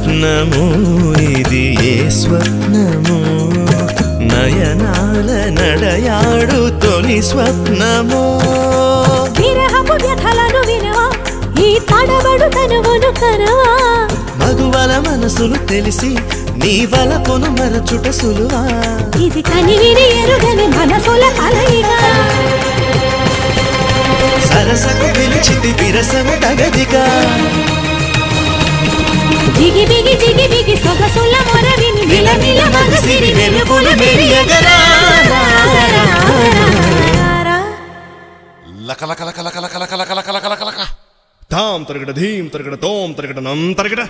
స్వప్నము ఇది ఏ స్వప్నము నయనాల నడయాడు తొలి స్వప్నము విరహపు వ్యథలను వినవా ఈ తడబడు తనువును కనవా మగువల మనసులు తెలిసి నీ వలపును మరచుట సులువా ఇది కనివిని ఎరుగని మనసుల కలయిగా సరసకు పిలిచితి విరసము తగదిగా జిగి బిగి జిగి బిగి సొగసుల మొరవిని మిలమిల మగసిరి వెలుగులు మెరియగరా లక లక లక లక లక లక లక లక లక లక తాం తరగడ ధీం తరగడ తోం తరగడ నం తరగడ